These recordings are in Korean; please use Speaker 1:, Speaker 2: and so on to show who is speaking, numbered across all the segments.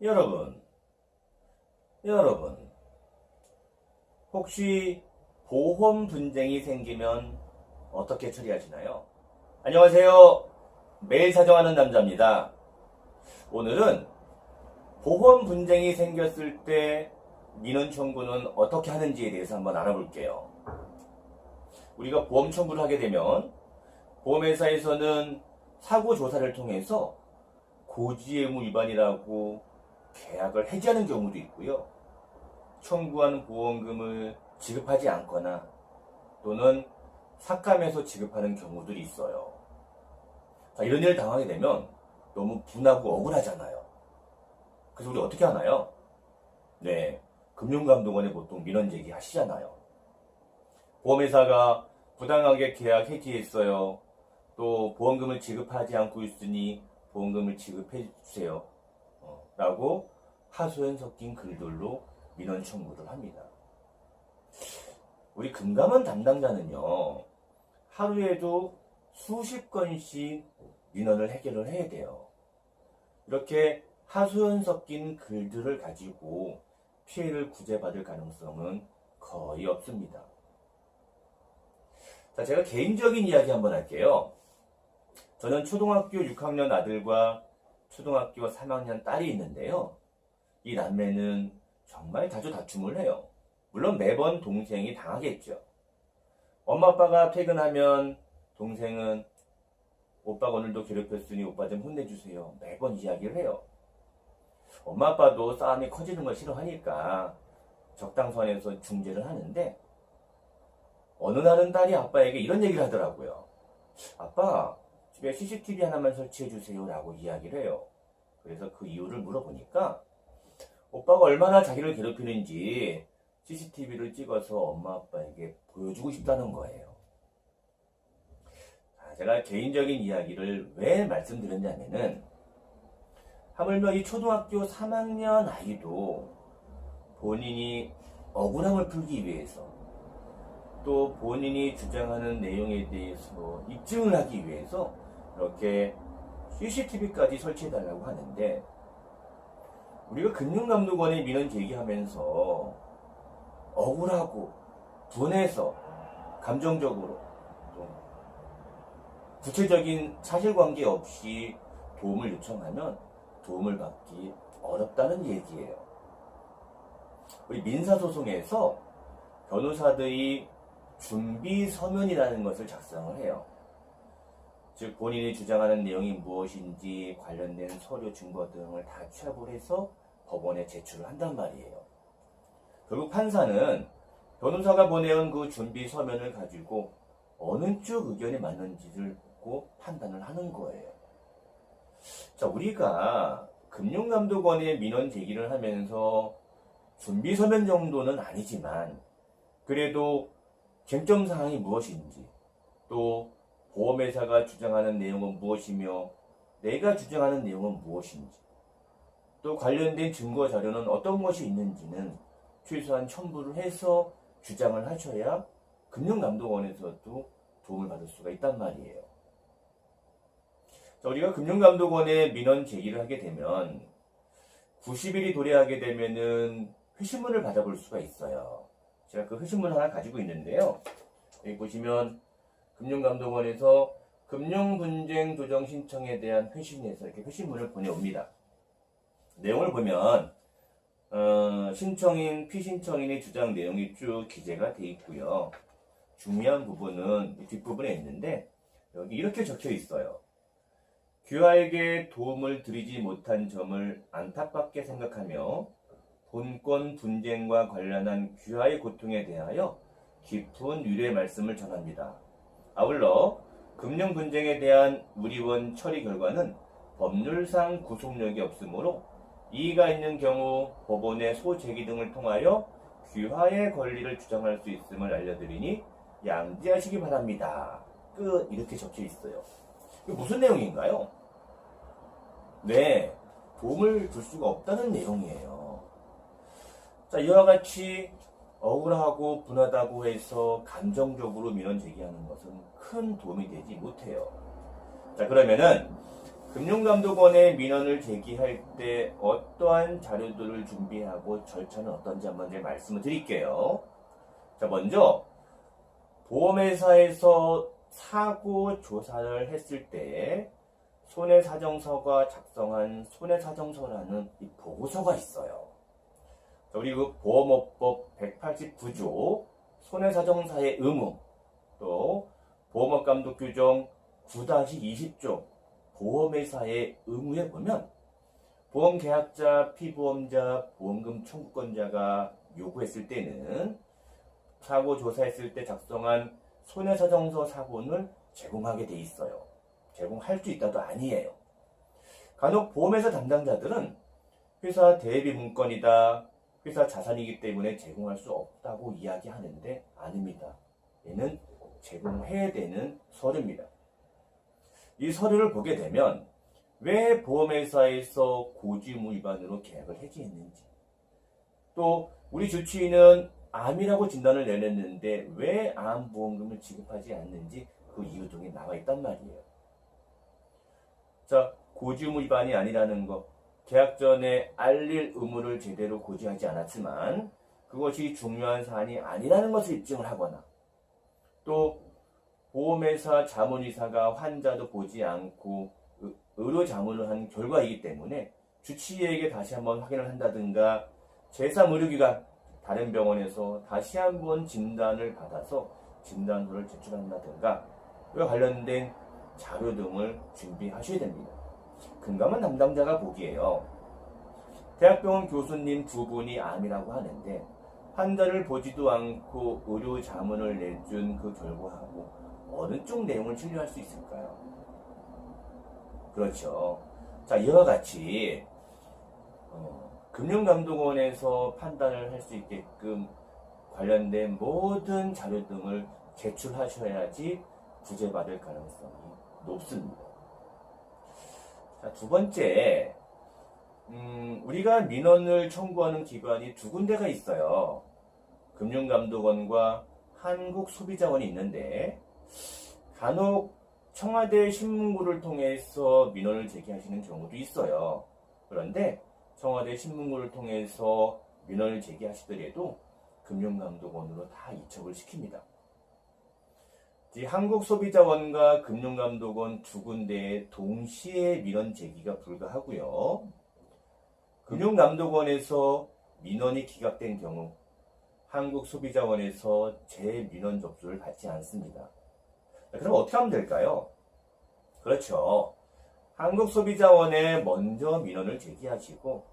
Speaker 1: 여러분, 여러분, 혹시 보험 분쟁이 생기면 어떻게 처리하시나요? 안녕하세요. 매일 사정하는 남자입니다. 오늘은 보험 분쟁이 생겼을 때 민원 청구는 어떻게 하는지에 대해서 한번 알아볼게요. 우리가 보험 청구를 하게 되면 보험회사에서는 사고 조사를 통해서 고지의무 위반이라고 계약을 해지하는 경우도 있고요. 청구한 보험금을 지급하지 않거나 또는 삭감해서 지급하는 경우들이 있어요. 자, 이런 일을 당하게 되면 너무 분하고 억울하잖아요. 그래서 우리 어떻게 하나요? 네, 금융감독원에 보통 민원 제기하시잖아요. 보험회사가 부당하게 계약 해지했어요. 또 보험금을 지급하지 않고 있으니 보험금을 지급해 주세요. 라고 하소연 섞인 글들로 민원 청구를 합니다. 우리 금감원 담당자는요, 하루에도 수십 건씩 민원을 해결을 해야 돼요. 이렇게 하소연 섞인 글들을 가지고 피해를 구제받을 가능성은 거의 없습니다. 자, 제가 개인적인 이야기 한번 할게요. 저는 초등학교 6학년 아들과 초등학교 3학년 딸이 있는데요. 이 남매는 정말 자주 다툼을 해요. 물론 매번 동생이 당하겠죠. 엄마 아빠가 퇴근하면 동생은 오빠가 오늘도 괴롭혔으니 오빠 좀 혼내주세요. 매번 이야기를 해요. 엄마 아빠도 싸움이 커지는 걸 싫어하니까 적당선에서 중재를 하는데 어느 날은 딸이 아빠에게 이런 얘기를 하더라고요. 아빠, 집에 CCTV 하나만 설치해주세요 라고 이야기를 해요. 그래서 그 이유를 물어보니까 오빠가 얼마나 자기를 괴롭히는지 CCTV를 찍어서 엄마 아빠에게 보여주고 싶다는 거예요. 제가 개인적인 이야기를 왜 말씀드렸냐면은 하물며 이 초등학교 3학년 아이도 본인이 억울함을 풀기 위해서 또 본인이 주장하는 내용에 대해서 입증을 하기 위해서 이렇게 CCTV까지 설치해달라고 하는데 우리가 금융감독원에 민원 제기하면서 억울하고 분해서 감정적으로 또 구체적인 사실관계 없이 도움을 요청하면 도움을 받기 어렵다는 얘기예요. 우리 민사소송에서 변호사들이 준비 서면이라는 것을 작성을 해요. 즉 본인이 주장하는 내용이 무엇인지 관련된 서류 증거 등을 다 취합을 해서 법원에 제출을 한단 말이에요. 결국 판사는 변호사가 보내온 그 준비 서면을 가지고 어느 쪽 의견이 맞는지를 보고 판단을 하는 거예요. 자, 우리가 금융감독원에 민원 제기를 하면서 준비 서면 정도는 아니지만 그래도 쟁점 사항이 무엇인지 또 보험회사가 주장하는 내용은 무엇이며 내가 주장하는 내용은 무엇인지 또 관련된 증거 자료는 어떤 것이 있는지는 최소한 첨부를 해서 주장을 하셔야 금융감독원에서도 도움을 받을 수가 있단 말이에요. 자, 우리가 금융감독원에 민원 제기를 하게 되면 90일이 도래하게 되면은 회신문을 받아볼 수가 있어요. 제가 그 회신문 하나 가지고 있는데요. 여기 보시면 금융감독원에서 금융분쟁 조정 신청에 대한 회신에서 이렇게 회신문을 보내옵니다. 내용을 보면 신청인, 피신청인의 주장 내용이 쭉 기재가 되어 있고요. 중요한 부분은 뒷부분에 있는데 여기 이렇게 적혀 있어요. 귀하에게 도움을 드리지 못한 점을 안타깝게 생각하며 본권 분쟁과 관련한 귀하의 고통에 대하여 깊은 위로의 말씀을 전합니다. 아울러 금융 분쟁에 대한 우리원 처리 결과는 법률상 구속력이 없으므로 이의가 있는 경우 법원의 소제기 등을 통하여 귀하의 권리를 주장할 수 있음을 알려드리니 양지하시기 바랍니다. 끝. 이렇게 적혀 있어요. 이게 무슨 내용인가요? 네, 도움을 줄 수가 없다는 내용이에요. 자, 이와 같이 억울하고 분하다고 해서 감정적으로 민원 제기하는 것은 큰 도움이 되지 못해요. 자, 그러면은 금융감독원에 민원을 제기할 때 어떠한 자료들을 준비하고 절차는 어떤지 한번 말씀을 드릴게요. 자, 먼저 보험회사에서 사고 조사를 했을 때 손해사정서가 작성한 손해사정서라는 이 보고서가 있어요. 우리 그 보험업법 189조 손해사정사의 의무, 또 보험업감독 규정 9-20조 보험회사의 의무에 보면 보험계약자, 피보험자, 보험금 청구권자가 요구했을 때는 사고 조사했을 때 작성한 손해사정서 사본을 제공하게 돼 있어요. 제공할 수 있다도 아니에요. 간혹 보험회사 담당자들은 회사 대비 문건이다, 회사 자산이기 때문에 제공할 수 없다고 이야기하는데 아닙니다. 얘는 제공해야 되는 서류입니다. 이 서류를 보게 되면 왜 보험회사에서 고지의무 위반으로 계약을 해지했는지, 또 우리 주치의는 암이라고 진단을 내렸는데 왜 암보험금을 지급하지 않는지 그 이유 등이 나와 있단 말이에요. 자, 고지의무 위반이 아니라는 것, 계약 전에 알릴 의무를 제대로 고지하지 않았지만 그것이 중요한 사안이 아니라는 것을 입증을 하거나, 또 보험회사 자문의사가 환자도 보지 않고 의료 자문을 한 결과이기 때문에 주치의에게 다시 한번 확인을 한다든가, 제3의료기관 다른 병원에서 다시 한번 진단을 받아서 진단서를 제출한다든가, 이와 관련된 자료 등을 준비하셔야 됩니다. 금감원 담당자가 보기에요, 대학병원 교수님 두 분이 암이라고 하는데 환자를 보지도 않고 의료 자문을 내준 그 결과하고 어느 쪽 내용을 진료할 수 있을까요? 그렇죠. 자, 이와 같이 금융감독원에서 판단을 할 수 있게끔 관련된 모든 자료 등을 제출하셔야지 구제받을 가능성이 높습니다. 자, 두 번째, 우리가 민원을 청구하는 기관이 두 군데가 있어요. 금융감독원과 한국소비자원이 있는데, 간혹 청와대 신문고를 통해서 민원을 제기하시는 경우도 있어요. 그런데 청와대 신문고를 통해서 민원을 제기하시더라도 금융감독원으로 다 이첩을 시킵니다. 한국소비자원과 금융감독원 두 군데에 동시에 민원 제기가 불가하고요. 금융감독원에서 민원이 기각된 경우 한국소비자원에서 재민원 접수를 받지 않습니다. 그럼 어떻게 하면 될까요? 그렇죠. 한국소비자원에 먼저 민원을 제기하시고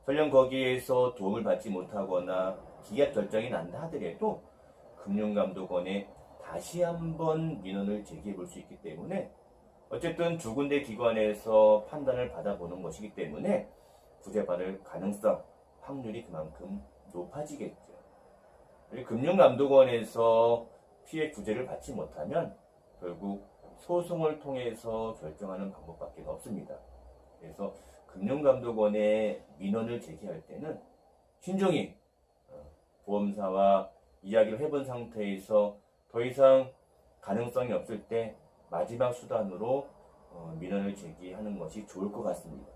Speaker 1: 설령 거기에서 도움을 받지 못하거나 기각 결정이 난다 하더라도 금융감독원에 다시 한번 민원을 제기해 볼 수 있기 때문에 어쨌든 두 군데 기관에서 판단을 받아보는 것이기 때문에 구제받을 가능성, 확률이 그만큼 높아지겠죠. 금융감독원에서 피해 구제를 받지 못하면 결국 소송을 통해서 결정하는 방법밖에 없습니다. 그래서 금융감독원에 민원을 제기할 때는 신중히 보험사와 이야기를 해본 상태에서 더 이상 가능성이 없을 때 마지막 수단으로 민원을 제기하는 것이 좋을 것 같습니다.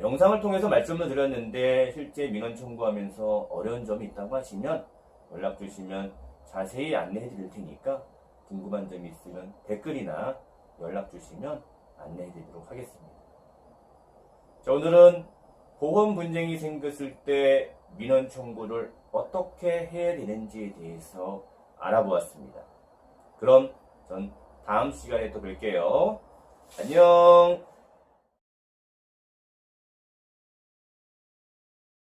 Speaker 1: 영상을 통해서 말씀을 드렸는데 실제 민원 청구하면서 어려운 점이 있다고 하시면 연락 주시면 자세히 안내해 드릴 테니까 궁금한 점이 있으면 댓글이나 연락 주시면 안내해 드리도록 하겠습니다. 자, 오늘은 보험 분쟁이 생겼을 때 민원 청구를 어떻게 해야 되는지에 대해서 알아보았습니다. 그럼 전 다음 시간에 또 뵐게요. 안녕.